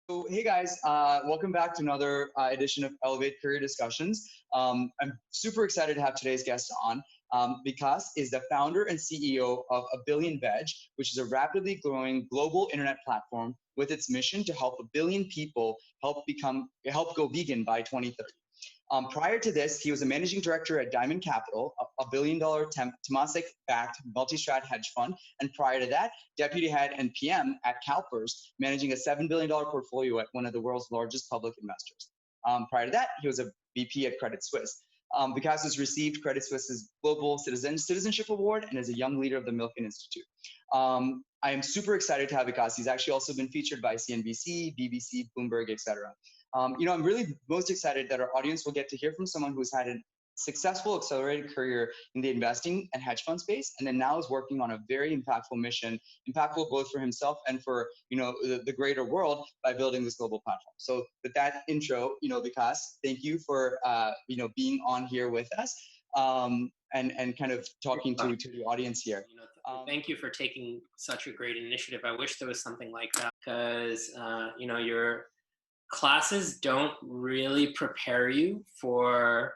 So, hey guys, welcome back to another edition of Elevate Career Discussions. I'm super excited to have today's guest on. Vikas is the founder and CEO of abillionVeg, which is a rapidly growing global internet platform with its mission to help a billion people help go vegan by 2030. Prior to this, he was a managing director at Dymon Capital, a billion-dollar Temasek-backed multi-strat hedge fund, and prior to that, deputy head and PM at Calpers, managing a $7 billion portfolio at one of the world's largest public investors. Prior to that, he was a VP at Credit Suisse. Vikas has received Credit Suisse's Global Citizenship Award and is a young leader of the Milken Institute. I am super excited to have Vikas. He's actually also been featured by CNBC, BBC, Bloomberg, etc. I'm really most excited that our audience will get to hear from someone who's had a successful accelerated career in the investing and hedge fund space, and then now is working on a very impactful mission, impactful both for himself and for the greater world by building this global platform. So with that intro, Vikas, thank you for being on here with us and kind of talking to the audience here. Thank you for taking such a great initiative. I wish there was something like that because your classes don't really prepare you for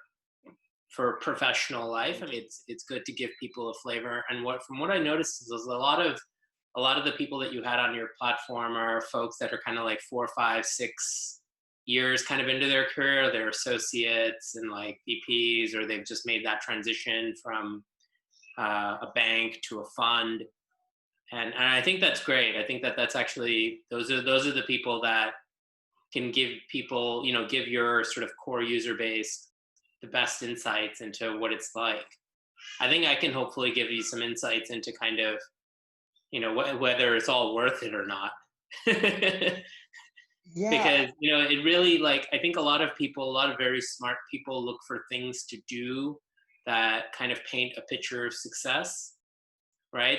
professional life. I mean, it's good to give people a flavor. And from what I noticed is a lot of the people that you had on your platform are folks that are kind of like 4, 5, 6 years kind of into their career. They're associates and like VPs, or they've just made that transition from a bank to a fund. And I think that's great. I think that's actually those are the people that can give people, give your sort of core user base the best insights into what it's like. I think I can hopefully give you some insights into kind of, whether it's all worth it or not. Yeah. Because, it really, I think a lot of very smart people look for things to do that kind of paint a picture of success, right?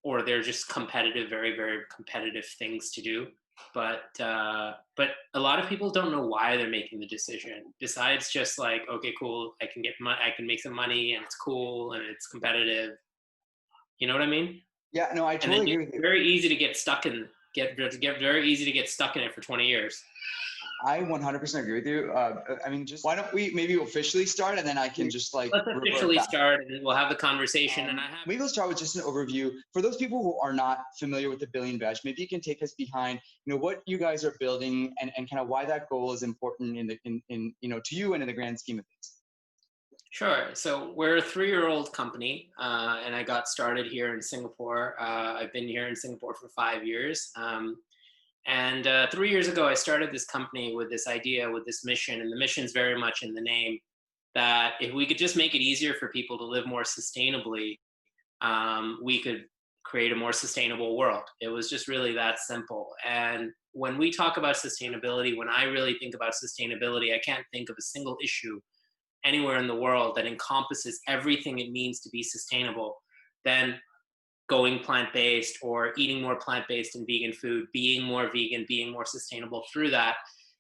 Or they're just competitive, very, very competitive things to do. But a lot of people don't know why they're making the decision. Besides just like, okay, cool, I can make some money, and it's cool, and it's competitive. You know what I mean? Yeah, no, I totally agree with you. Very easy to get stuck in. Very easy to get stuck in it for 20 years. I 100% agree with you. Why don't we maybe officially start, and then I can just let's officially start, and we'll have the conversation. Maybe we'll start with just an overview for those people who are not familiar with the abillionVeg. Maybe you can take us behind, what you guys are building, and kind of why that goal is important in to you and in the grand scheme of things. Sure. So we're a 3-year-old company, and I got started here in Singapore. I've been here in Singapore for 5 years. And 3 years ago, I started this company with this idea, with this mission, and the mission's very much in the name, that if we could just make it easier for people to live more sustainably, we could create a more sustainable world. It was just really that simple. And when we talk about sustainability, when I really think about sustainability, I can't think of a single issue anywhere in the world that encompasses everything it means to be sustainable than going plant-based or eating more plant-based and vegan food, being more vegan, being more sustainable through that.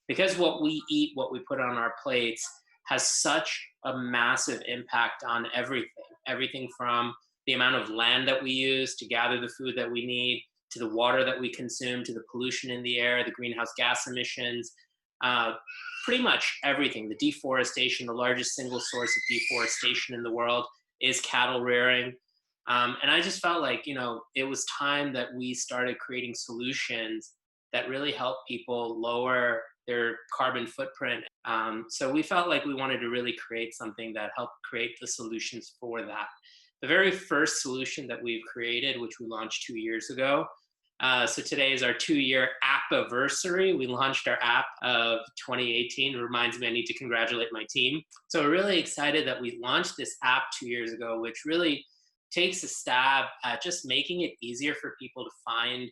Because what we eat, what we put on our plates, has such a massive impact on everything from the amount of land that we use to gather the food that we need, to the water that we consume, to the pollution in the air, the greenhouse gas emissions, pretty much everything. The deforestation, the largest single source of deforestation in the world is cattle rearing. And I just felt like, it was time that we started creating solutions that really help people lower their carbon footprint. So we felt like we wanted to really create something that helped create the solutions for that. The very first solution that we've created, which we launched 2 years ago. So today is our 2-year app-iversary. We launched our app of 2018. It reminds me I need to congratulate my team. So we're really excited that we launched this app 2 years ago, which really takes a stab at just making it easier for people to find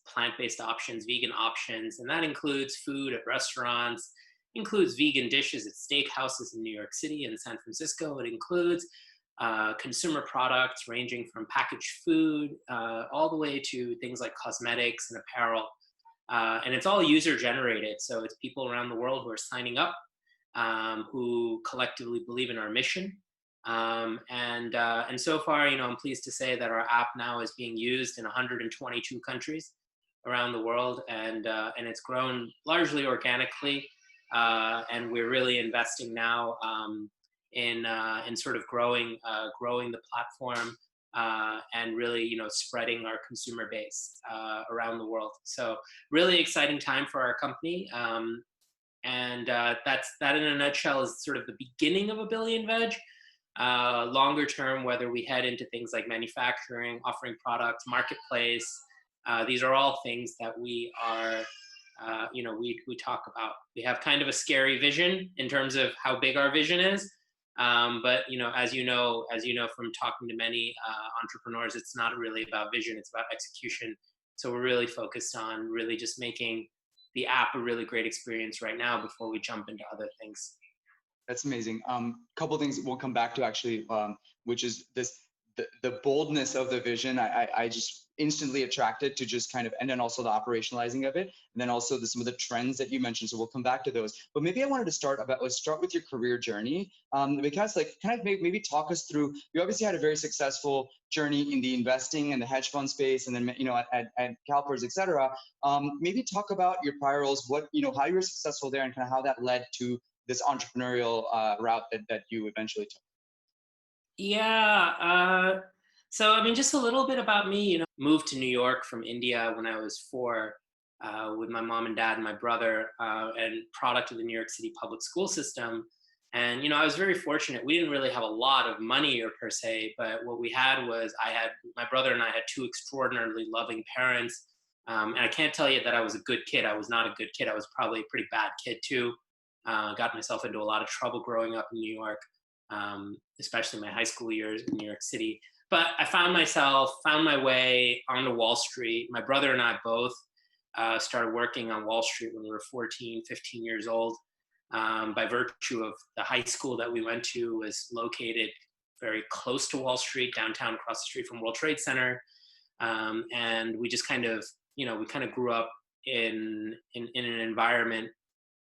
plant-based options, vegan options, and that includes food at restaurants, includes vegan dishes at steakhouses in New York City and San Francisco. It includes consumer products ranging from packaged food all the way to things like cosmetics and apparel. And it's all user-generated, so it's people around the world who are signing up, who collectively believe in our mission. And so far, I'm pleased to say that our app now is being used in 122 countries. around the world, and it's grown largely organically, and we're really investing now in sort of growing the platform, and really, spreading our consumer base around the world. So really exciting time for our company. And that in a nutshell is sort of the beginning of abillionVeg. Longer term, whether we head into things like manufacturing, offering products, marketplace, these are all things that we are, we talk about. We have kind of a scary vision in terms of how big our vision is. But as you know from talking to many entrepreneurs, it's not really about vision; it's about execution. So we're really focused on really just making the app a really great experience right now before we jump into other things. That's amazing. Couple things we'll come back to actually, which is the boldness of the vision. I just instantly attracted to just kind of, and then also the operationalizing of it, and then also some of the trends that you mentioned. So we'll come back to those. But maybe I wanted to start with your career journey, because kind of maybe talk us through. You obviously had a very successful journey in the investing and the hedge fund space, and then at Calpers, et cetera. Maybe talk about your prior roles, how you were successful there, and kind of how that led to this entrepreneurial route that you eventually took. Yeah. So, I mean, just a little bit about me, moved to New York from India when I was 4, with my mom and dad and my brother, and product of the New York City public school system. And, I was very fortunate. We didn't really have a lot of money or per se, but what we had was my brother and I had 2 extraordinarily loving parents. And I can't tell you that I was a good kid. I was not a good kid. I was probably a pretty bad kid too. Got myself into a lot of trouble growing up in New York, especially my high school years in New York City. But I found my way onto Wall Street. My brother and I both started working on Wall Street when we were 14, 15 years old. By virtue of the high school that we went to was located very close to Wall Street, downtown, across the street from World Trade Center. And we just kind of, we kind of grew up in an environment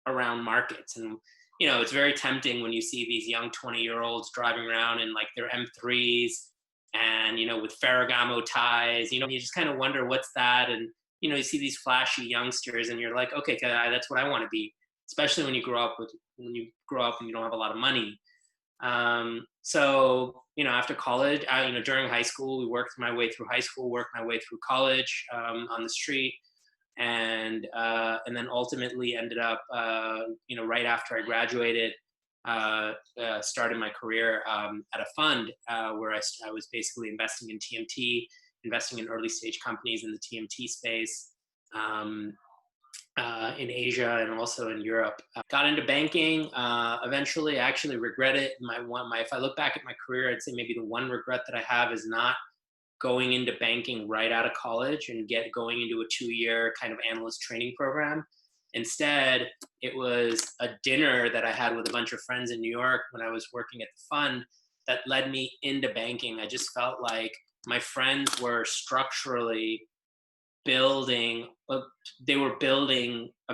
around markets. And it's very tempting when you see these young 20-year-olds driving around in like their M3s and with Ferragamo ties. You just kind of wonder what's that. And you see these flashy youngsters and you're like, okay, that's what I want to be, especially when you grow up and you don't have a lot of money. So after college, during high school, we worked my way through high school, worked my way through college, on the street. And then ultimately ended up, right after I graduated, started my career at a fund where I was basically investing in TMT, investing in early stage companies in the TMT space, in Asia and also in Europe. Got into banking. Eventually, I actually regret it. If I look back at my career, I'd say maybe the one regret that I have is not going into banking right out of college and going into a 2-year kind of analyst training program. Instead, it was a dinner that I had with a bunch of friends in New York when I was working at the fund that led me into banking. I just felt like my friends were structurally building a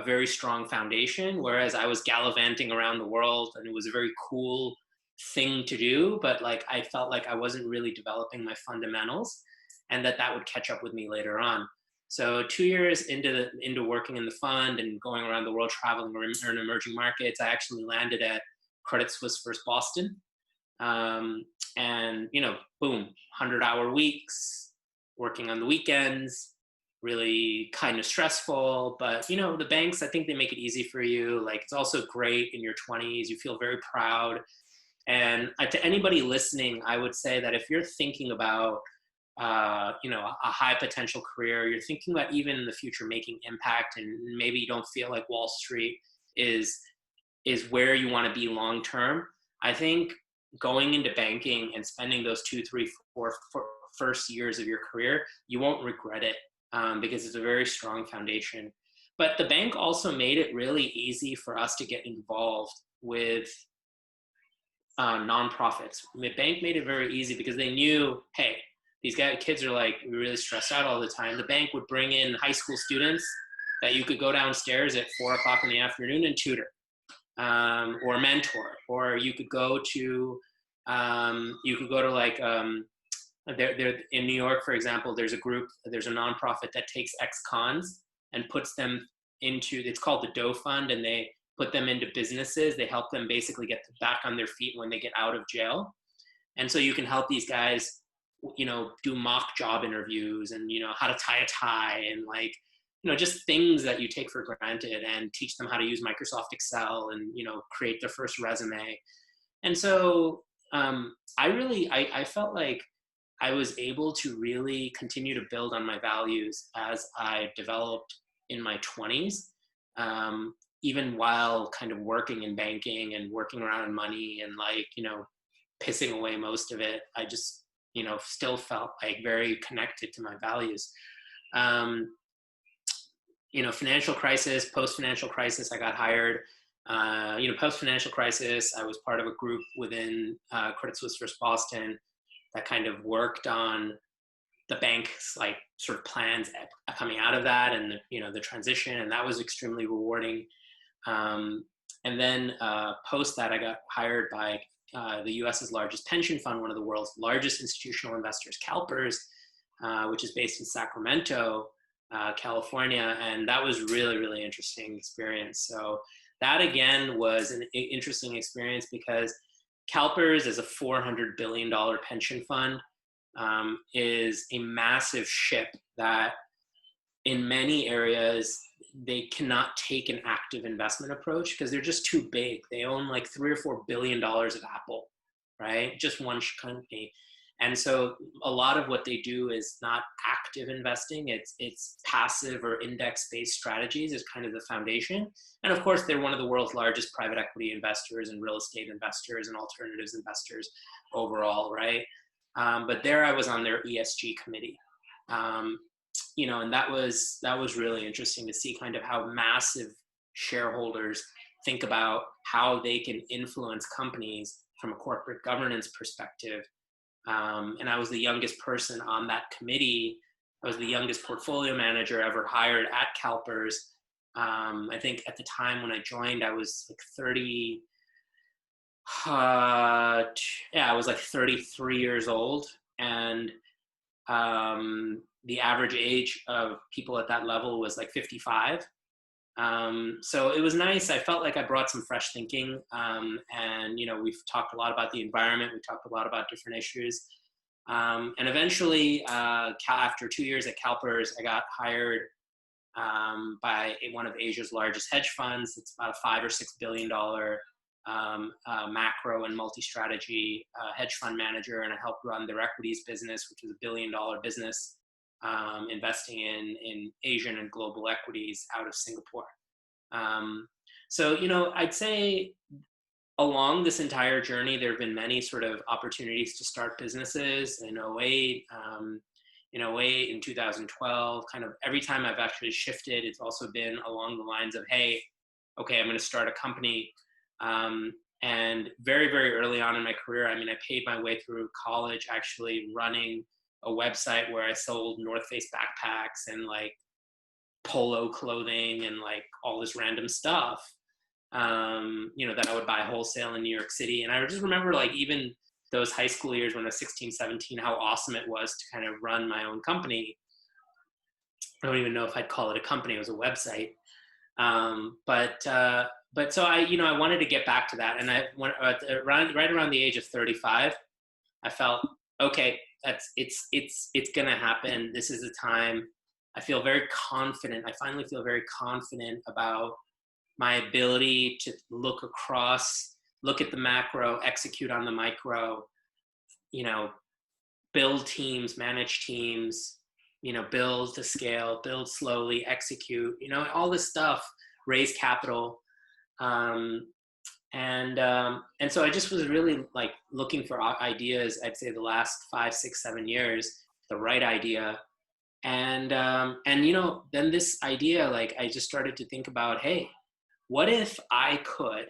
very strong foundation, whereas I was gallivanting around the world and it was a very cool thing to do, but like I felt like I wasn't really developing my fundamentals, and that would catch up with me later on. So 2 years into working in the fund and going around the world traveling in emerging markets, I actually landed at Credit Suisse First Boston, and boom, 100-hour weeks, working on the weekends, really kind of stressful. But the banks, I think they make it easy for you. Like, it's also great in your 20s. You feel very proud. And to anybody listening, I would say that if you're thinking about, a high potential career, you're thinking about even in the future making impact, and maybe you don't feel like Wall Street is where you want to be long term, I think going into banking and spending those 2, 3, 4 first years of your career, you won't regret it, because it's a very strong foundation. But the bank also made it really easy for us to get involved with nonprofits. The bank made it very easy because they knew, hey, these kids are like really stressed out all the time. The bank would bring in high school students that you could go downstairs at 4:00 in the afternoon and tutor, or mentor, or you could go to like They're in New York, for example, there's a nonprofit that takes ex-cons and puts them into, it's called the Doe Fund, and they put them into businesses. They help them basically get back on their feet when they get out of jail. And so you can help these guys, do mock job interviews and, how to tie a tie and just things that you take for granted, and teach them how to use Microsoft Excel and, create their first resume. And so I felt like I was able to really continue to build on my values as I developed in my 20s, even while kind of working in banking and working around money and pissing away most of it. I just, still felt like very connected to my values. Financial crisis, post-financial crisis, I got hired. Post-financial crisis, I was part of a group within Credit Suisse versus Boston that kind of worked on the bank's sort of plans coming out of that, and the transition, and that was extremely rewarding. And then post that, I got hired by the US's largest pension fund, one of the world's largest institutional investors, Calpers, which is based in Sacramento, California. And that was really, really interesting experience. So that again was an interesting experience because Calpers is a $400 billion pension fund, is a massive ship that in many areas they cannot take an active investment approach because they're just too big. They own like $3 or $4 billion of Apple, right? Just one company. And so a lot of what they do is not active investing. It's passive or index-based strategies is kind of the foundation. And of course, they're one of the world's largest private equity investors and real estate investors and alternatives investors overall, right? But there I was on their ESG committee. And that was really interesting to see kind of how massive shareholders think about how they can influence companies from a corporate governance perspective. And I was the youngest person on that committee. I was the youngest portfolio manager ever hired at Calpers. I think at the time when I joined, I was like 30. I was like 33 years old, and the average age of people at that level was like 55. So it was nice. I felt like I brought some fresh thinking. And, we've talked a lot about the environment. We talked a lot about different issues. And eventually, after 2 years at Calpers, I got hired by one of Asia's largest hedge funds. It's about a $5 or $6 billion macro and multi-strategy hedge fund manager. And I helped run their equities business, which was a $1 billion business. Investing in Asian and global equities out of Singapore. So, I'd say along this entire journey, there have been many sort of opportunities to start businesses in 2008, in 2012, kind of every time I've actually shifted, it's also been along the lines of, hey, okay, I'm going to start a company. And very, very early on in my career, I paid my way through college actually running a website where I sold North Face backpacks and like polo clothing and like all this random stuff, that I would buy wholesale in New York City. And I just remember like even those high school years when I was 16, 17, how awesome it was to kind of run my own company. I don't even know if I'd call it a company, it was a website. But so I wanted to get back to that. And I went right around the age of 35, I felt, okay, it's gonna happen. This is the time. I feel very confident. I finally feel very confident about my ability to look across, look at the macro, execute on the micro, build teams, manage teams, build to scale, build slowly, execute, all this stuff, raise capital. And so I just was really like looking for ideas, I'd say the last 5, 6, 7 years, the right idea. And then this idea, like I just started to think about, hey, what if I could,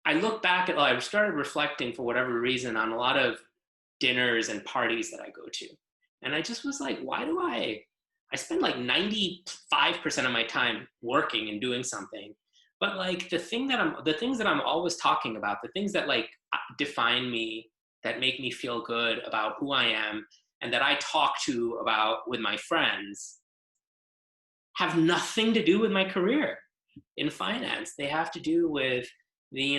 I look back at, I started reflecting for whatever reason on a lot of dinners and parties that I go to. And I just was like, why do I spend like 95% of my time working and doing something. But like the things that I'm always talking about, the things that like define me, that make me feel good about who I am and that I talk to about with my friends have nothing to do with my career in finance. They have to do with the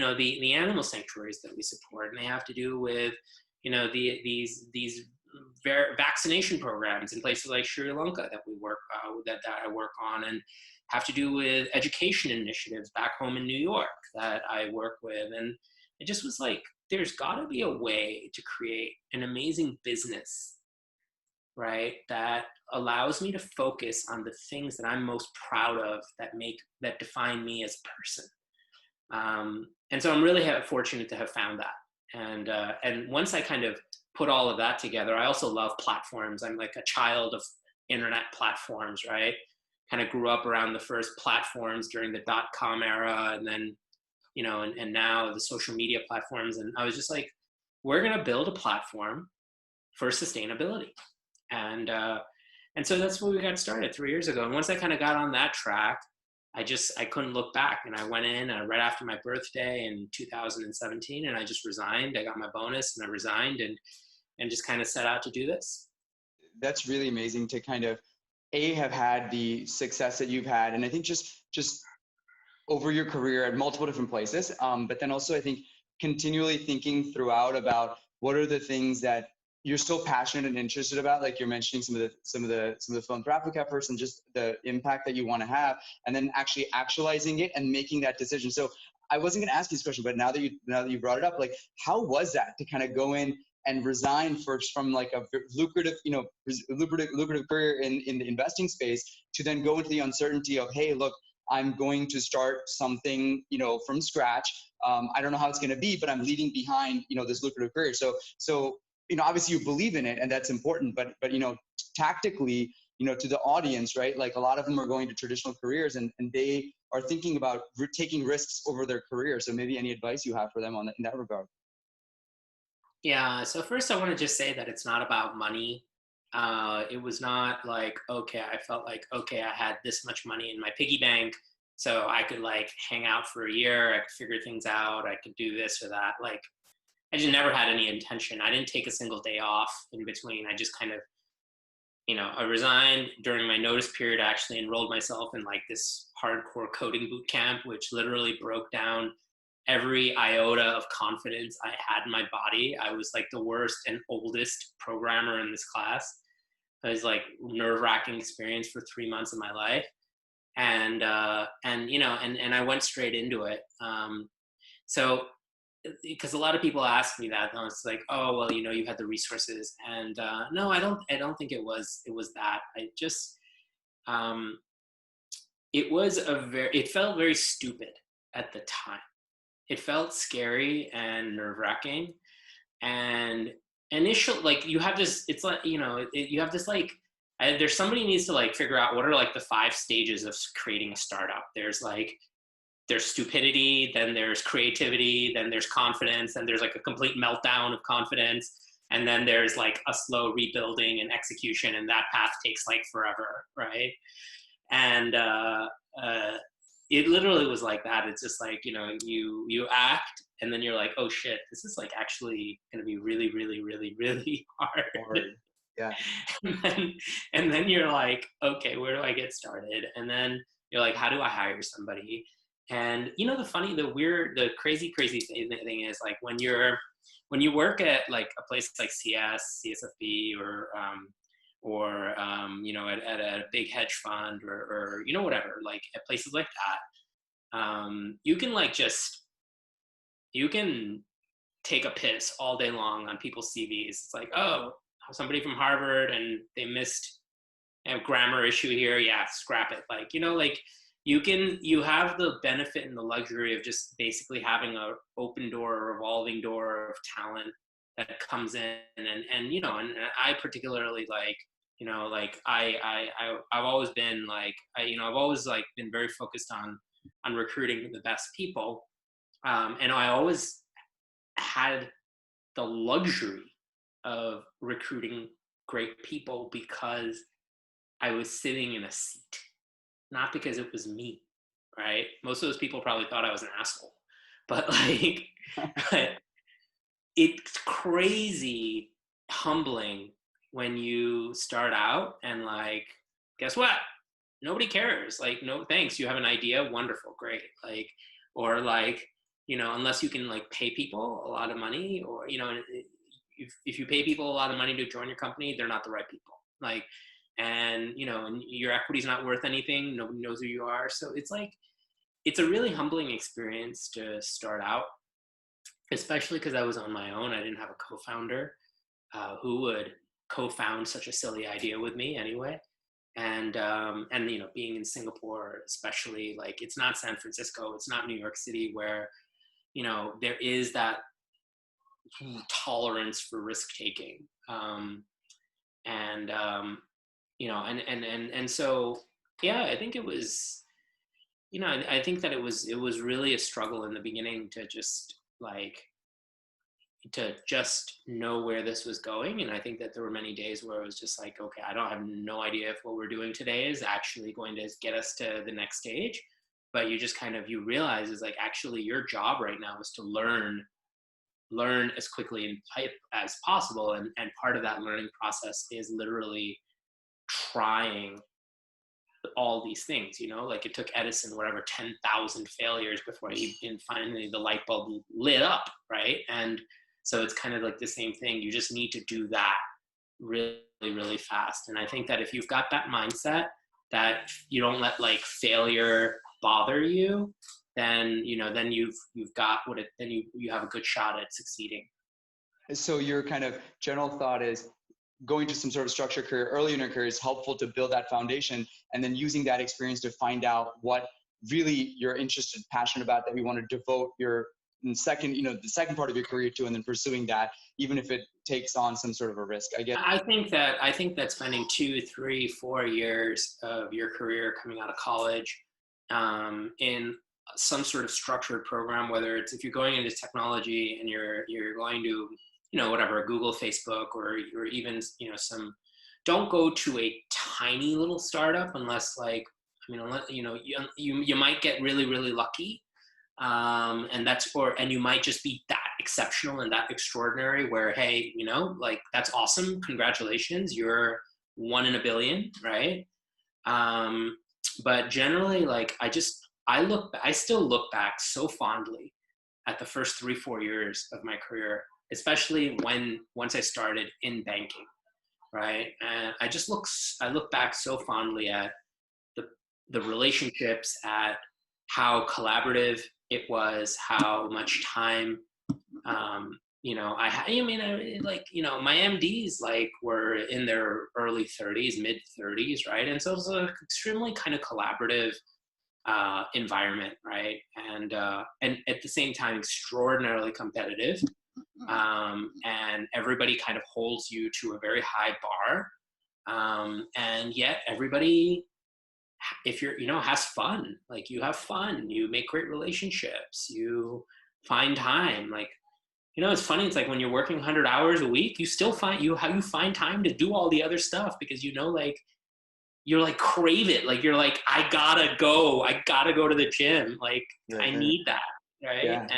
animal sanctuaries that we support, and they have to do with these vaccination programs in places like Sri Lanka that we work that I work on, and have to do with education initiatives back home in New York that I work with. And it just was like, there's got to be a way to create an amazing business, right, that allows me to focus on the things that I'm most proud of, that define me as a person. And so I'm really fortunate to have found that. And once I kind of put all of that together, I also love platforms. I'm like a child of internet platforms, right? Kind of grew up around the first platforms during the .com era, and then, and now the social media platforms. And I was just like, we're going to build a platform for sustainability. And so that's where we got started 3 years ago. And once I kind of got on that track, I couldn't look back. And I went in right after my birthday in 2017, and I just resigned. I got my bonus and I resigned and just kind of set out to do this. That's really amazing to kind of have had the success that you've had. And I think just over your career at multiple different places, but then also I think continually thinking throughout about what are the things that you're still passionate and interested about, like you're mentioning some of the philanthropic efforts and just the impact that you want to have, and then actually actualizing it and making that decision. So I wasn't going to ask you this question, but now that you brought it up, like how was that to kind of go in and resign from like a lucrative career in the investing space to then go into the uncertainty of, hey, look, I'm going to start something, from scratch. I don't know how it's going to be, but I'm leaving behind, this lucrative career. So obviously you believe in it, and that's important, but tactically, to the audience, right? Like a lot of them are going to traditional careers and they are thinking about taking risks over their career. So maybe any advice you have for them in that regard? Yeah. So first I want to just say that it's not about money. It was not like, okay, I felt like, okay, I had this much money in my piggy bank, so I could like hang out for a year. I could figure things out. I could do this or that. Like, I just never had any intention. I didn't take a single day off in between. I just kind of, I resigned during my notice period. I actually enrolled myself in like this hardcore coding boot camp, which literally broke down every iota of confidence I had in my body. I was like the worst and oldest programmer in this class. It was like nerve-wracking experience for 3 months of my life. And I went straight into it. So because a lot of people ask me that, and it's like, oh, well, you had the resources. And no, I don't think it was that. I just, it felt very stupid at the time. It felt scary and nerve-wracking. And initial, like, you have this, it's like, you have this, like, there's somebody needs to like figure out what are like the 5 stages of creating a startup. There's stupidity, then there's creativity, then there's confidence, then there's like a complete meltdown of confidence. And then there's like a slow rebuilding and execution, and that path takes like forever, right? And it literally was like that. It's just like, you act, and then you're like, oh shit, this is like actually going to be really, really, really, really hard. Yeah. And then you're like, okay, where do I get started? And then you're like, how do I hire somebody? And the crazy thing is, like, when you work at like a place like CSFB, at a big hedge fund or whatever, like at places like that, you can take a piss all day long on people's CVs. It's like, oh, somebody from Harvard and they missed a grammar issue here. Yeah, scrap it. Like, you have the benefit and the luxury of just basically having a open door, revolving door of talent that comes in. And I particularly I've always been been very focused on recruiting the best people. And I always had the luxury of recruiting great people because I was sitting in a seat, not because it was me, right? Most of those people probably thought I was an asshole, but it's crazy humbling when you start out and like, guess what? Nobody cares. Like, no, thanks. You have an idea. Wonderful. Great. Like, or like, unless you can like pay people a lot of money, or, if you pay people a lot of money to join your company, they're not the right people. Like, and your equity's not worth anything. Nobody knows who you are. So it's like, it's a really humbling experience to start out, especially because I was on my own. I didn't have a co-founder who would co-found such a silly idea with me anyway. And being in Singapore, especially, like, it's not San Francisco, it's not New York City, where there is that tolerance for risk taking, and so yeah, I think it was, I think that it was really a struggle in the beginning to just know where this was going. And I think that there were many days where it was just like, okay, I don't have no idea if what we're doing today is actually going to get us to the next stage. But you just you realize is like, actually your job right now is to learn as quickly and as possible. And part of that learning process is literally trying all these things, like it took Edison, whatever, 10,000 failures before finally the light bulb lit up, right? And so it's kind of like the same thing. You just need to do that really, really fast. And I think that if you've got that mindset that you don't let like failure bother you, then then you've got then you have a good shot at succeeding. So your kind of general thought is going to some sort of structured career early in your career is helpful to build that foundation, and then using that experience to find out what really you're interested, passionate about, that you want to devote your the second part of your career to, and then pursuing that, even if it takes on some sort of a risk. I think that spending 2, 3, 4 years of your career coming out of college in some sort of structured program, whether it's if you're going into technology and you're going to whatever, Google, Facebook, or even don't go to a tiny little startup unless you might get really, really lucky. And you might just be that exceptional and that extraordinary where, hey, like, that's awesome. Congratulations. You're 1 in a billion. Right. But generally, like, I still look back so fondly at the first 3, 4 years of my career, especially once I started in banking. Right. And I look back so fondly at the relationships, at how collaborative it was, how much time, my MDs were in their early 30s, mid 30s, right? And so it was an extremely kind of collaborative environment, right? And at the same time, extraordinarily competitive. And everybody kind of holds you to a very high bar. And yet everybody, if you're, has fun, like, you have fun, you make great relationships, you find time. Like, it's funny. It's like when you're working 100 hours a week, you still find you find time to do all the other stuff, because, like, you're like crave it. Like, you're like, I gotta go to the gym. Like, I need that. Right. Yeah. And,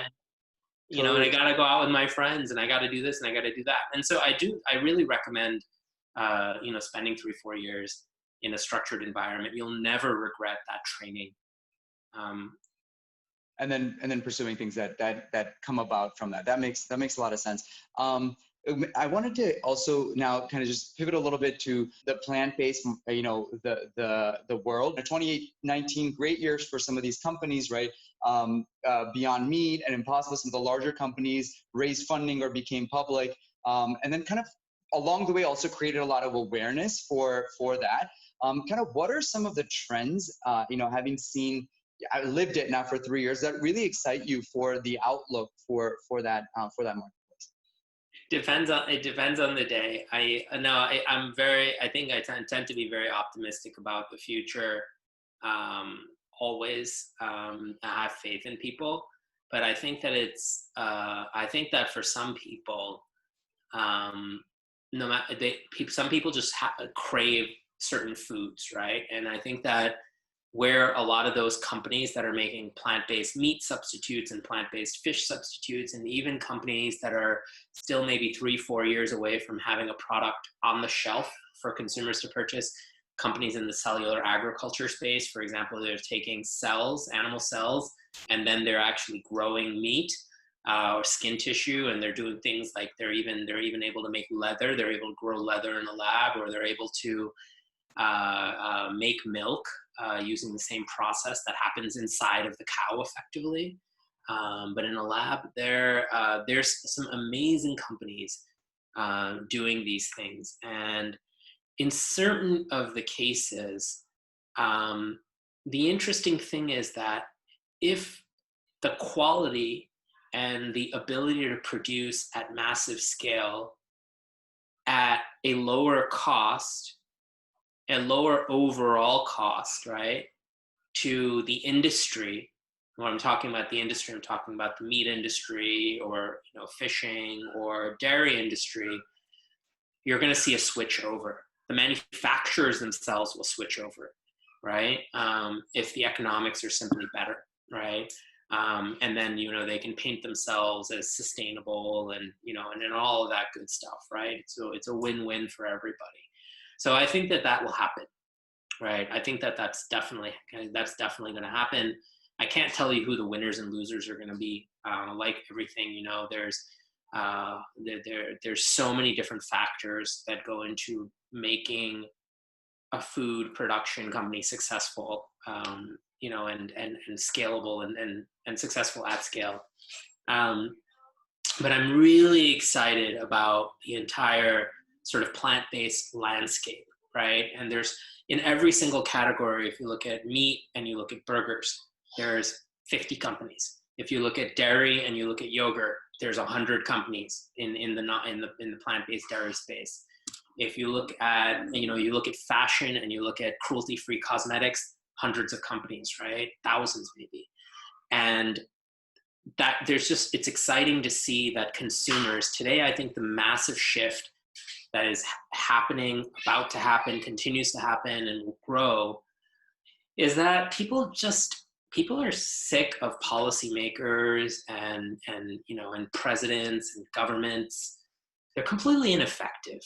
and I gotta go out with my friends, and I gotta do this and I gotta do that. And so I really recommend, spending 3, 4 years in a structured environment. You'll never regret that training. And then pursuing things that come about from that. That makes a lot of sense. I wanted to also now kind of just pivot a little bit to the plant-based, the world. 2019, great years for some of these companies, right? Beyond Meat and Impossible, some of the larger companies raised funding or became public, and then kind of along the way also created a lot of awareness for that. Kind of what are some of the trends, having seen, I lived it now for 3 years, that really excite you for the outlook for that marketplace? It depends on the day. I think I tend to be very optimistic about the future. Always. I have faith in people, but I think that for some people, some people just crave certain foods, right? And I think that where a lot of those companies that are making plant-based meat substitutes and plant-based fish substitutes, and even companies that are still maybe 3-4 years away from having a product on the shelf for consumers to purchase, companies in the cellular agriculture space, for example, they're taking cells, animal cells, and then they're actually growing meat or skin tissue, and they're doing things like they're even able to make leather. They're able to grow leather in a lab, or they're able to make milk using the same process that happens inside of the cow effectively. But in a lab, there's some amazing companies doing these things. And in certain of the cases, the interesting thing is that if the quality and the ability to produce at massive scale at a lower cost, a lower overall cost, right, to the industry. When I'm talking about the industry, I'm talking about the meat industry, or fishing or dairy industry. You're going to see a switch over. The manufacturers themselves will switch over, right? If the economics are simply better, right? And then they can paint themselves as sustainable, and and all of that good stuff, right? So it's a win-win for everybody. So I think that will happen, right? I think that's definitely going to happen. I can't tell you who the winners and losers are going to be. Like everything, there's so many different factors that go into making a food production company successful, and scalable and successful at scale. But I'm really excited about the entire sort of plant-based landscape, right? And there's, in every single category, if you look at meat and you look at burgers, there's 50 companies. If you look at dairy and you look at yogurt, there's 100 companies in the plant-based dairy space. If you look at, you look at fashion and you look at cruelty-free cosmetics, hundreds of companies, right? Thousands maybe. And that it's exciting to see that consumers today, I think the massive shift that is happening, about to happen, continues to happen, and will grow, is that people are sick of policymakers and presidents and governments. They're completely ineffective,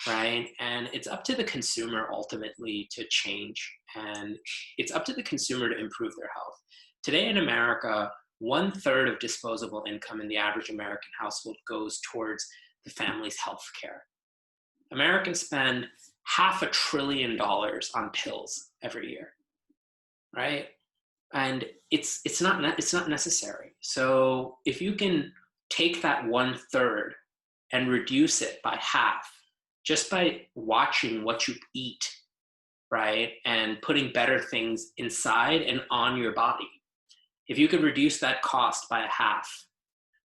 right? And it's up to the consumer ultimately to change, and it's up to the consumer to improve their health. Today in America, 1/3 of disposable income in the average American household goes towards the family's health care. Americans spend $500 billion on pills every year, right? And it's not necessary. So if you can take that 1/3 and reduce it by half, just by watching what you eat, right, and putting better things inside and on your body, if you can reduce that cost by a half,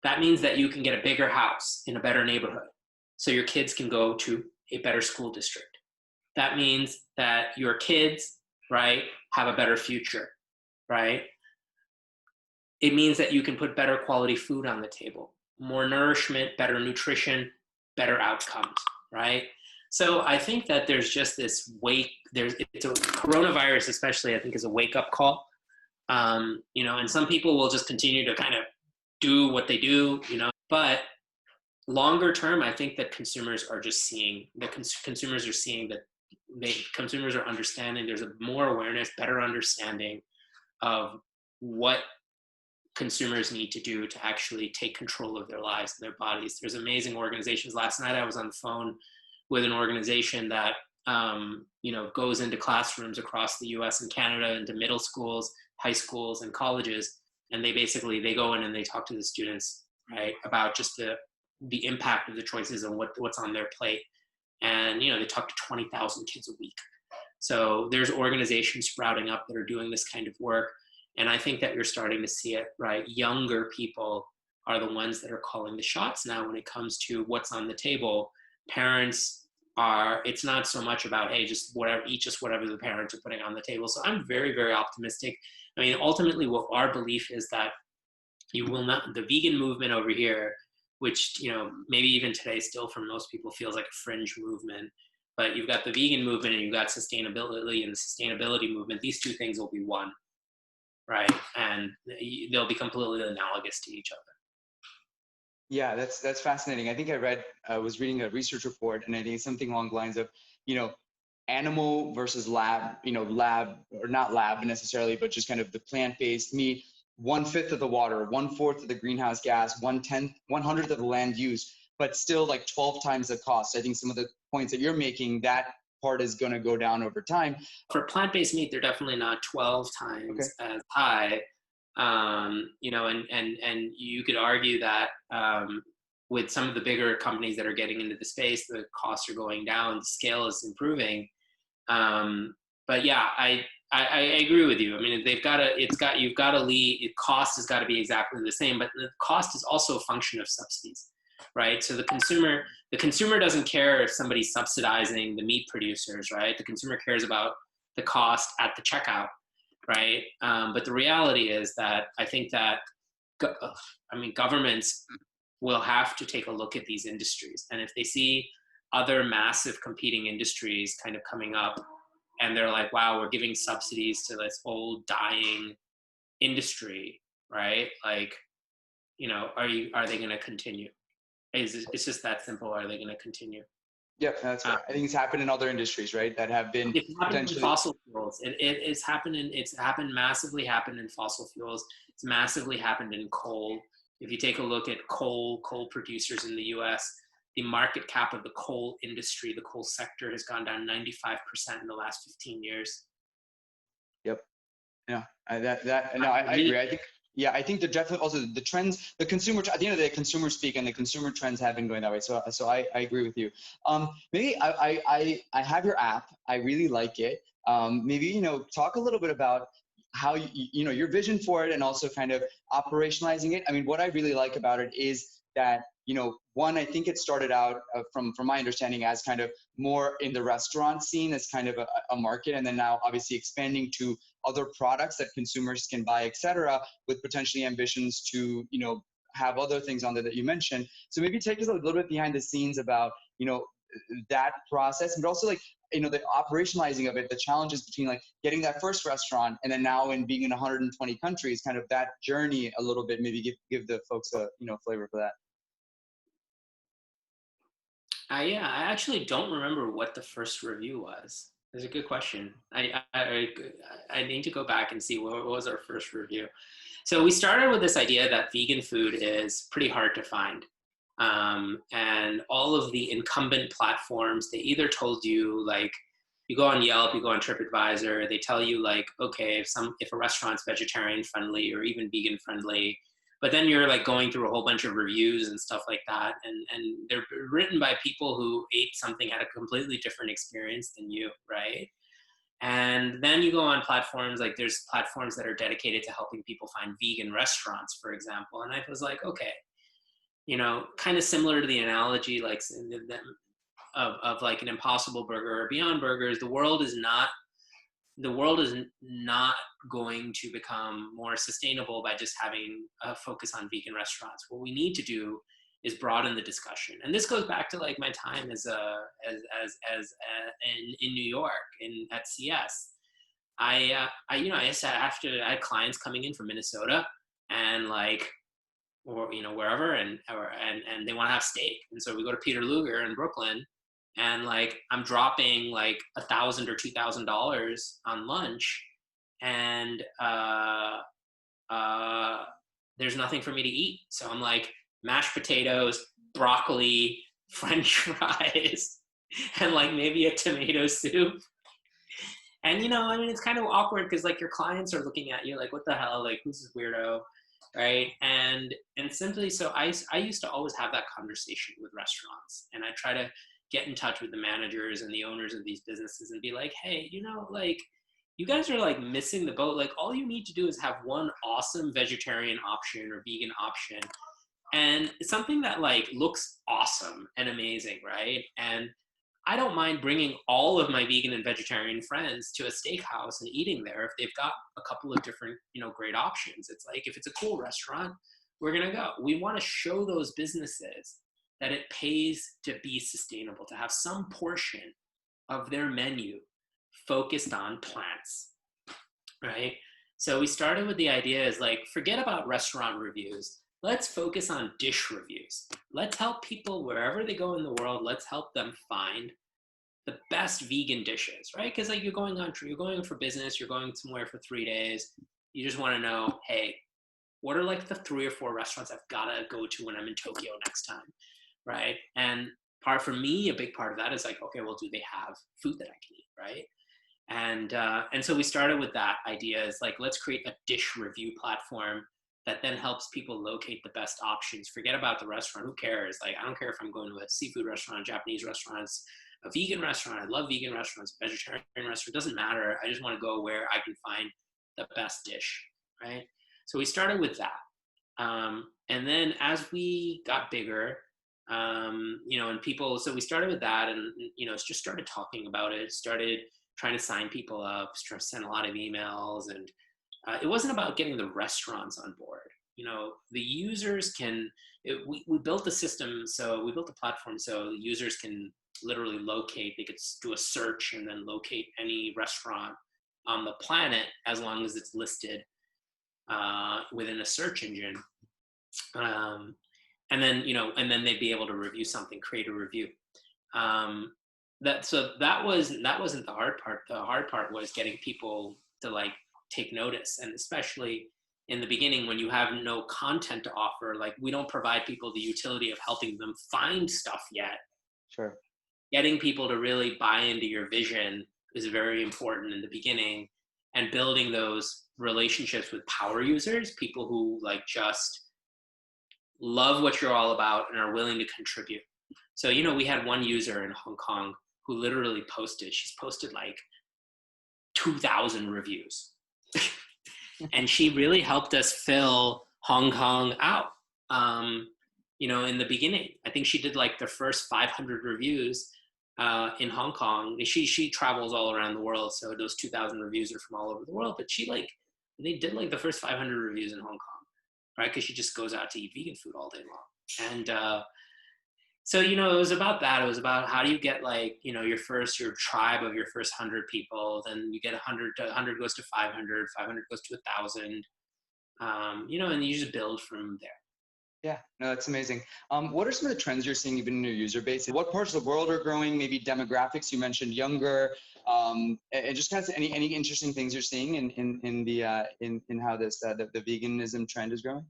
that means that you can get a bigger house in a better neighborhood, so your kids can go to a better school district. That means that your kids, right, have a better future, right? It means that you can put better quality food on the table, more nourishment, better nutrition, better outcomes, right? So I think that there's just this it's a coronavirus especially, I think, is a wake-up call. And some people will just continue to kind of do what they do, but longer term, I think that consumers are just seeing that consumers are understanding. There's a more awareness, better understanding of what consumers need to do to actually take control of their lives and their bodies. There's amazing organizations. Last night I was on the phone with an organization that goes into classrooms across the US and Canada, into middle schools, high schools, and colleges, and they go in and they talk to the students, right, about just the impact of the choices and what's on their plate. And they talk to 20,000 kids a week. So there's organizations sprouting up that are doing this kind of work, and I think that you're starting to see it, right? Younger people are the ones that are calling the shots now when it comes to what's on the table. Parents it's not so much about, hey, eat just whatever the parents are putting on the table. So I'm very, very optimistic. I mean, ultimately what our belief is that the vegan movement over here, which, maybe even today still for most people feels like a fringe movement, but you've got the vegan movement and you've got sustainability and the sustainability movement. These two things will be one, right? And they'll be completely analogous to each other. Yeah, that's fascinating. I think I was reading a research report, and I think something along the lines of, you know, animal versus lab, lab or not lab necessarily, but just kind of the plant-based meat, 1/5 of the water, 1/4 of the greenhouse gas, 1/100th of the land use, but still like 12 times the cost. I think some of the points that you're making, that part is going to go down over time. For plant-based meat, they're definitely not 12 Okay. times as high. And you could argue that with some of the bigger companies that are getting into the space, the costs are going down, the scale is improving. But yeah, I agree with you. I mean, you've got to lead. Cost has got to be exactly the same, but the cost is also a function of subsidies, right? So the consumer doesn't care if somebody's subsidizing the meat producers, right? The consumer cares about the cost at the checkout, right? But the reality is that I think that, governments will have to take a look at these industries. And if they see other massive competing industries kind of coming up, and they're like, wow, we're giving subsidies to this old dying industry, right? Like, are they going to continue? It's just that simple. Are they going to continue? Yep, that's right. I think it's happened in other industries, right? That have been it's happened potentially in fossil fuels. It's massively happened in fossil fuels. It's massively happened in coal. If you take a look at coal producers in the US, the market cap of the coal industry, the coal sector, has gone down 95% in the last 15 years. Yep. Yeah. I agree. I think they're definitely also the trends, the consumer, at the end of the day, consumer speak, and the consumer trends have been going that way. So I agree with you. Maybe I have your app. I really like it. Maybe, talk a little bit about how your vision for it, and also kind of operationalizing it. I mean, what I really like about it is that, one, I think it started out from my understanding as kind of more in the restaurant scene as kind of a market, and then now obviously expanding to other products that consumers can buy, et cetera, with potentially ambitions to, have other things on there that you mentioned. So maybe take us a little bit behind the scenes about, that process, but also like, the operationalizing of it, the challenges between like getting that first restaurant and then now in being in 120 countries, kind of that journey a little bit, maybe give the folks a, flavor for that. I actually don't remember what the first review was. That's a good question. I need to go back and see what was our first review. So we started with this idea that vegan food is pretty hard to find. And all of the incumbent platforms, they either told you, like, you go on Yelp, you go on TripAdvisor, they tell you like, okay, if a restaurant's vegetarian friendly or even vegan friendly, but then you're like going through a whole bunch of reviews and stuff like that. And they're written by people who ate something, had a completely different experience than you, right? And then you go on platforms, like there's platforms that are dedicated to helping people find vegan restaurants, for example. And I was like, okay, kind of similar to the analogy, like of like an Impossible Burger or Beyond Burgers, the world is not going to become more sustainable by just having a focus on vegan restaurants. What we need to do is broaden the discussion. And this goes back to like my time in New York at CS. I had clients coming in from Minnesota and like, or wherever, and they want to have steak, and so we go to Peter Luger in Brooklyn, and like I'm dropping like $1,000 or $2,000 on lunch, and there's nothing for me to eat. So I'm like mashed potatoes, broccoli, French fries, and like maybe a tomato soup. And it's kind of awkward because like your clients are looking at you like, what the hell, like who's this weirdo? Right. And simply, so I used to always have that conversation with restaurants, and I try to get in touch with the managers and the owners of these businesses and be like, hey, like you guys are like missing the boat. Like all you need to do is have one awesome vegetarian option or vegan option, and it's something that like looks awesome and amazing. Right. And I don't mind bringing all of my vegan and vegetarian friends to a steakhouse and eating there if they've got a couple of different, great options. It's like, if it's a cool restaurant, we're going to go. We want to show those businesses that it pays to be sustainable, to have some portion of their menu focused on plants, right? So we started with the idea is like, forget about restaurant reviews. Let's focus on dish reviews. Let's help people wherever they go in the world. Let's help them find the best vegan dishes, right? Because like you're going for business, you're going somewhere for 3 days. You just want to know, hey, what are like the 3 or 4 restaurants I've got to go to when I'm in Tokyo next time, right? And for me, a big part of that is like, okay, well, do they have food that I can eat, right? And so we started with that idea is like, let's create a dish review platform that then helps people locate the best options. Forget about the restaurant. Who cares? Like, I don't care if I'm going to a seafood restaurant, Japanese restaurants, a vegan restaurant. I love vegan restaurants, vegetarian restaurant. It doesn't matter. I just want to go where I can find the best dish, right? So we started with that. And then as we got bigger, and people, so we started with that and, just started talking about it, started trying to sign people up, send a lot of emails. And it wasn't about getting the restaurants on board. The users we built the system. So we built the platform so users can literally locate, they could do a search and then locate any restaurant on the planet as long as it's listed within a search engine. And then they'd be able to review something, create a review. That wasn't the hard part. The hard part was getting people to like take notice. And especially in the beginning when you have no content to offer, like we don't provide people the utility of helping them find stuff yet. Sure. Getting people to really buy into your vision is very important in the beginning, and building those relationships with power users, people who like just love what you're all about and are willing to contribute. So, we had one user in Hong Kong who literally she's posted like 2,000 reviews. And she really helped us fill Hong Kong out. In the beginning, I think she did like the first 500 reviews in Hong Kong. She travels all around the world. So those 2,000 reviews are from all over the world, but they did like the first 500 reviews in Hong Kong, right? Because she just goes out to eat vegan food all day long. And so, it was about that. It was about how do you get like, your tribe of your first 100 people, then you get 100 goes to 500, 500 goes to 1,000, and you just build from there. Yeah, no, that's amazing. What are some of the trends you're seeing even in your user base? What parts of the world are growing? Maybe demographics, you mentioned younger, and just kind of any interesting things you're seeing in how this the veganism trend is growing?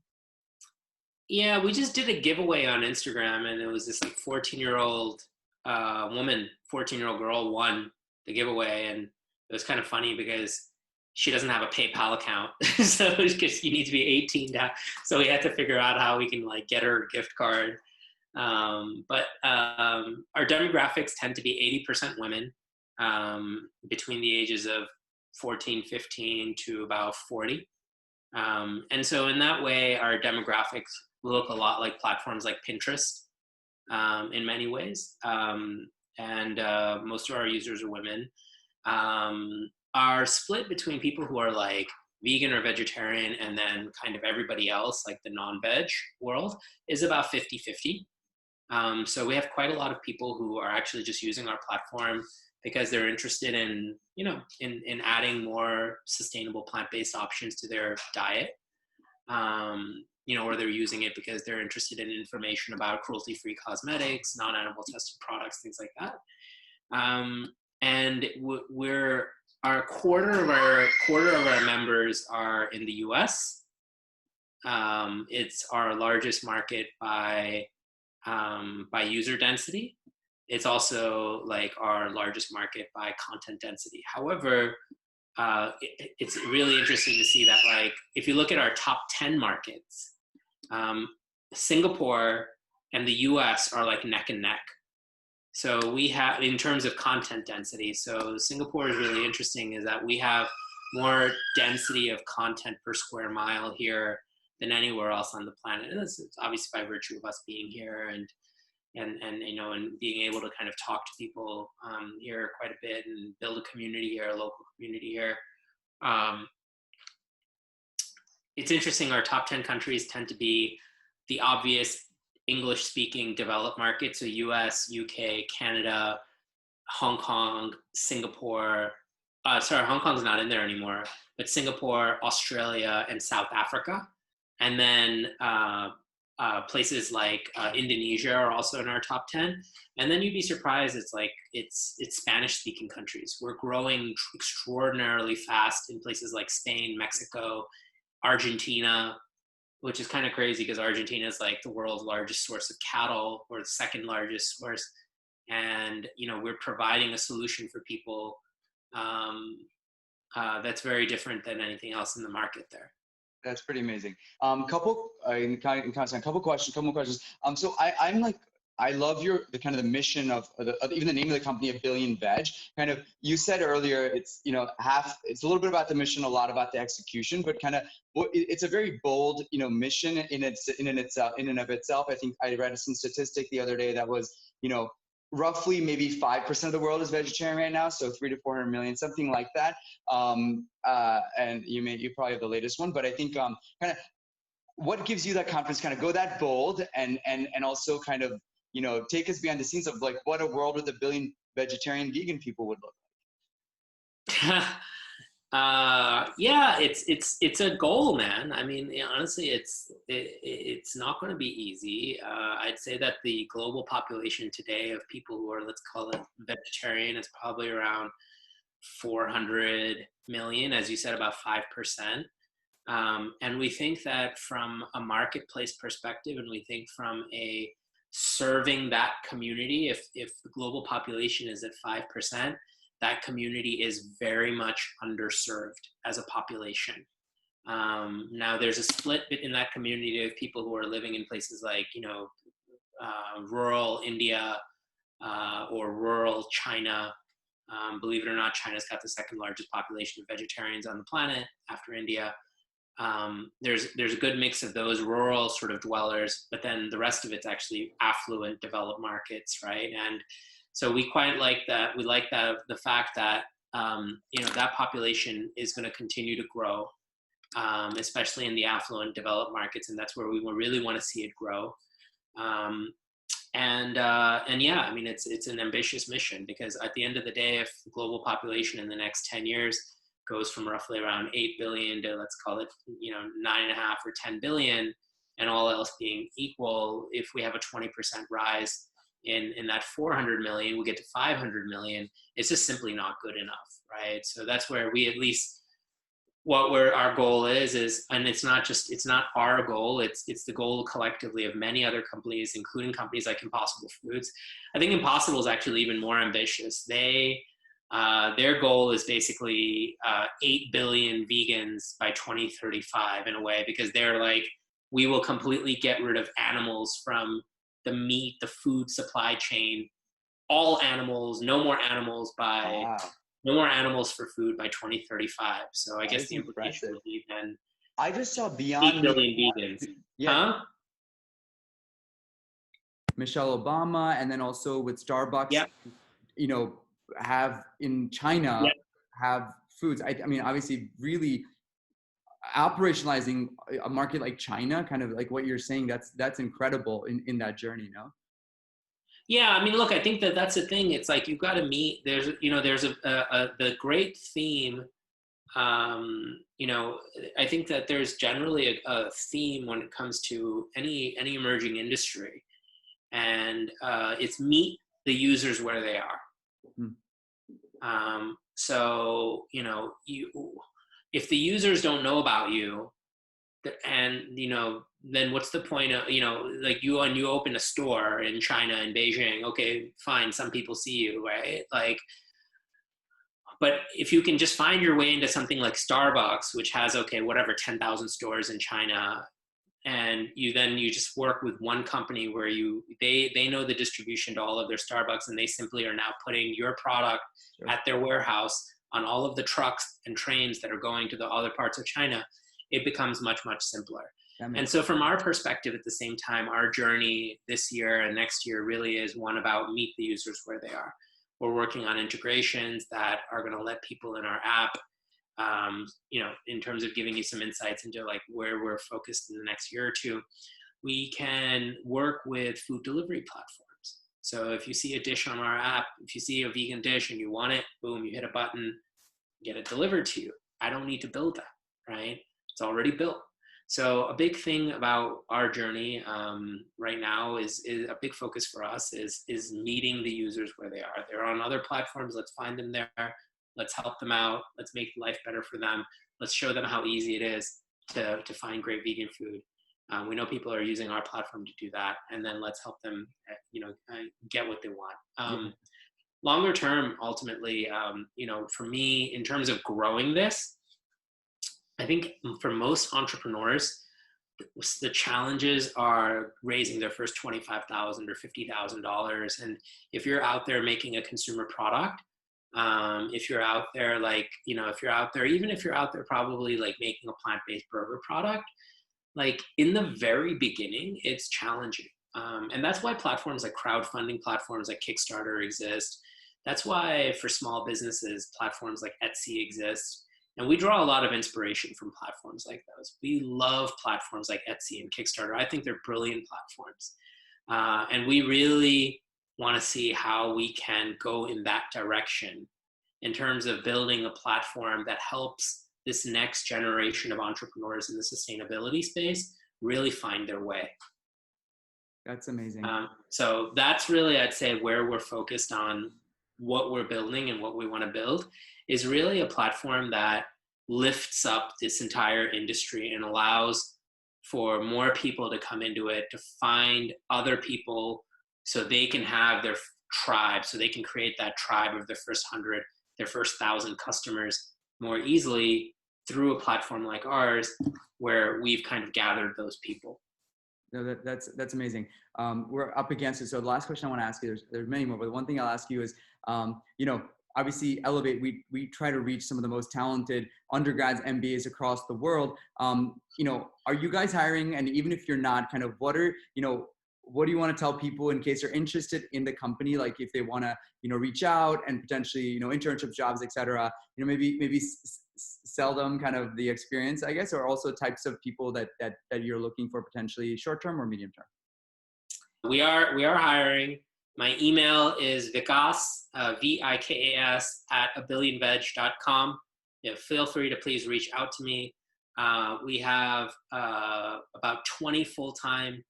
Yeah, we just did a giveaway on Instagram, and it was this like 14-year-old woman, 14-year-old girl won the giveaway, and it was kind of funny because she doesn't have a PayPal account, so because you need to be 18 now, so we had to figure out how we can like get her a gift card. But our demographics tend to be 80% women, between the ages of 14, 15 to about 40. And so in that way, our demographics look a lot like platforms like Pinterest in many ways. And most of our users are women. Our split between people who are like vegan or vegetarian and then kind of everybody else, like the non-veg world, is about 50-50. So we have quite a lot of people who are actually just using our platform because they're interested in, in adding more sustainable plant-based options to their diet, or they're using it because they're interested in information about cruelty-free cosmetics, non-animal tested products, things like that. And our quarter of our members are in the US. It's our largest market by user density. It's also like our largest market by content density. However, it's really interesting to see that like if you look at our top 10 markets, Singapore and the US are like neck and neck. So we have, in terms of content density, so Singapore is really interesting is that we have more density of content per square mile here than anywhere else on the planet. And this is obviously by virtue of us being here and being able to kind of talk to people here quite a bit and build a community here, a local community here. It's interesting, our top 10 countries tend to be the obvious English-speaking developed markets, so US, UK, Canada, Hong Kong, Singapore. Sorry, Hong Kong's not in there anymore, but Singapore, Australia, and South Africa. And then places like Indonesia are also in our top 10. And then you'd be surprised, it's Spanish speaking countries. We're growing extraordinarily fast in places like Spain, Mexico, Argentina, which is kind of crazy because Argentina is like the world's largest source of cattle, or the second largest source. And, we're providing a solution for people that's very different than anything else in the market there. That's pretty amazing. Couple more questions. So I'm like, I love the kind of the mission of even the name of the company, abillionVeg. Kind of, you said earlier, it's it's a little bit about the mission, a lot about the execution, but kind of it's a very bold mission in and of itself. I think I read some statistic the other day that was roughly maybe 5% of the world is vegetarian right now, so 300 to 400 million, something like that. And you probably have the latest one, but I think kind of what gives you that confidence, kind of go that bold and also kind of take us behind the scenes of like what a world with a billion vegetarian vegan people would look like. Yeah, it's a goal, man. I mean, honestly, it's not going to be easy. I'd say that the global population today of people who are, let's call it vegetarian, is probably around 400 million, as you said, about 5%. And we think that from a marketplace perspective, and we think from a serving that community, if the global population is at 5%, that community is very much underserved as a population. Now there's a split in that community of people who are living in places like, rural India or rural China. Believe it or not, China's got the second largest population of vegetarians on the planet after India. There's a good mix of those rural sort of dwellers, but then the rest of it's actually affluent developed markets, right? And so we quite like that. We like that the fact that that population is going to continue to grow, especially in the affluent developed markets, and that's where we really want to see it grow. And yeah, I mean, it's an ambitious mission, because at the end of the day, if the global population in the next 10 years goes from roughly around 8 billion to, let's call it 9.5 or 10 billion, and all else being equal, if we have a 20% rise in that 400 million, we get to 500 million. It's just simply not good enough, right? So that's where we, at least our goal is, and it's not our goal, it's the goal collectively of many other companies, including companies like Impossible Foods. I think Impossible is actually even more ambitious. Their goal is basically 8 billion vegans by 2035, in a way, because they're like, we will completely get rid of animals from the meat, the food supply chain, all animals, no more animals for food by 2035. So I guess the implication would be then I just saw Beyond 8 billion vegans. Yeah. Huh? Michelle Obama, and then also with Starbucks, yep. Have in China, yep, have foods. I mean, obviously really operationalizing a market like China, kind of like what you're saying, that's incredible in that journey, no? Yeah, I mean, look, I think that's the thing. It's like, you've got to meet, there's the great theme, I think that there's generally a theme when it comes to any emerging industry, and it's meet the users where they are. So, if the users don't know about you, and, then what's the point of, like you open a store in China, in Beijing, okay, fine, some people see you, right? Like, but if you can just find your way into something like Starbucks, which has, 10,000 stores in China, and you just work with one company where they know the distribution to all of their Starbucks, and they simply are now putting your product at their warehouse on all of the trucks and trains that are going to the other parts of China, it becomes much, much simpler. And so from our perspective, at the same time, our journey this year and next year really is one about meet the users where they are. We're working on integrations that are going to let people in our app, in terms of giving you some insights into like where we're focused in the next year or two. We can work with food delivery platforms. So if you see a dish on our app, if you see a vegan dish and you want it, boom, you hit a button, get it delivered to you. I don't need to build that, right? It's already built. So a big thing about our journey right now is a big focus for us is meeting the users where they are. They're on other platforms. Let's find them there. Let's help them out. Let's make life better for them. Let's show them how easy it is to find great vegan food. We know people are using our platform to do that, and then let's help them, get what they want. Longer term, ultimately, for me, in terms of growing this, I think for most entrepreneurs, the challenges are raising their first $25,000 or $50,000. And if you're out there making a consumer product, if you're out there, even if you're out there probably like making a plant-based burger product, like in the very beginning, it's challenging. And that's why platforms like crowdfunding platforms like Kickstarter exist. That's why for small businesses, platforms like Etsy exist. And we draw a lot of inspiration from platforms like those. We love platforms like Etsy and Kickstarter. I think they're brilliant platforms. And we really want to see how we can go in that direction in terms of building a platform that helps this next generation of entrepreneurs in the sustainability space really find their way. That's amazing. So that's really, I'd say, where we're focused on what we're building and what we want to build is really a platform that lifts up this entire industry and allows for more people to come into it, to find other people so they can have their tribe, so they can create that tribe of their first 100, their first 1,000 customers more easily through a platform like ours, where we've kind of gathered those people. No, that's amazing. We're up against it. So the last question I want to ask you, there's many more, but the one thing I'll ask you is, obviously Elevate, we try to reach some of the most talented undergrads, MBAs across the world. Are you guys hiring? And even if you're not, kind of what do you want to tell people in case they're interested in the company? Like if they want to, reach out and potentially, internship jobs, et cetera, maybe sell them kind of the experience, I guess, or also types of people that you're looking for potentially short-term or medium-term? We are hiring. My email is Vikas, Vikas @abillionVeg.com. Feel free to please reach out to me. We have about 20 full-time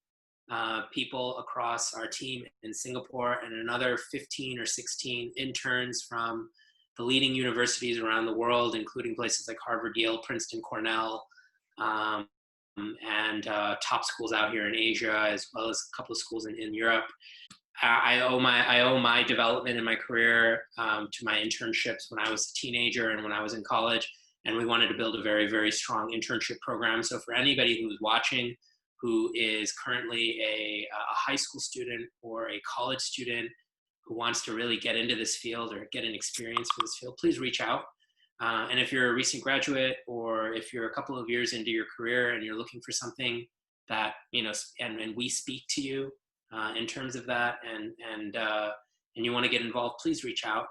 people across our team in Singapore and another 15 or 16 interns from the leading universities around the world, including places like Harvard, Yale, Princeton, Cornell, and top schools out here in Asia, as well as a couple of schools in Europe. I owe my development in my career to my internships when I was a teenager and when I was in college, and we wanted to build a very, very strong internship program. So for anybody who's watching, who is currently a high school student or a college student who wants to really get into this field or get an experience for this field, please reach out. And if you're a recent graduate, or if you're a couple of years into your career and you're looking for something that, and we speak to you in terms of that, and you want to get involved, please reach out.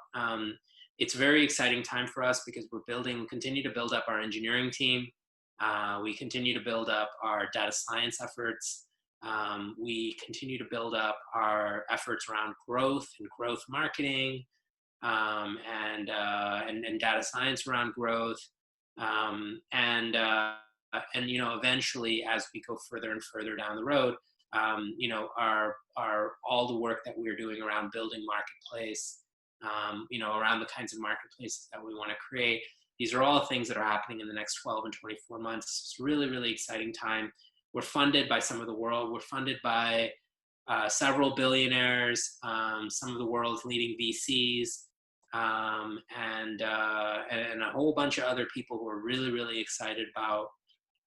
It's a very exciting time for us because we continue to build up our engineering team. We continue to build up our data science efforts. We continue to build up our efforts around growth and growth marketing, and data science around growth. Eventually, as we go further and further down the road, our all the work that we're doing around building marketplace, around the kinds of marketplaces that we want to create. These are all things that are happening in the next 12 and 24 months. It's a really, really exciting time. We're funded by some of the world. We're funded by several billionaires, some of the world's leading VCs, and a whole bunch of other people who are really, really excited about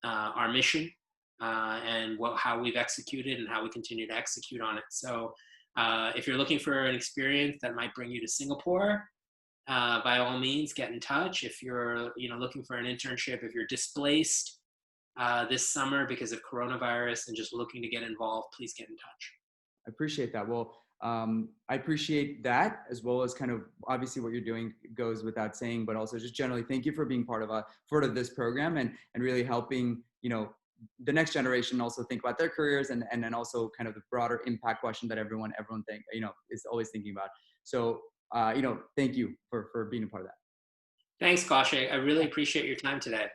our mission and how we've executed and how we continue to execute on it. So if you're looking for an experience that might bring you to Singapore, by all means, get in touch. If you're looking for an internship, if you're displaced this summer because of coronavirus and just looking to get involved, please get in touch. I appreciate that. Well, I appreciate that, as well as kind of obviously what you're doing goes without saying, but also just generally thank you for being part of this program and really helping, the next generation also think about their careers, and then also kind of the broader impact question that everyone is always thinking about. So thank you for being a part of that. Thanks, Kaushik. I really appreciate your time today.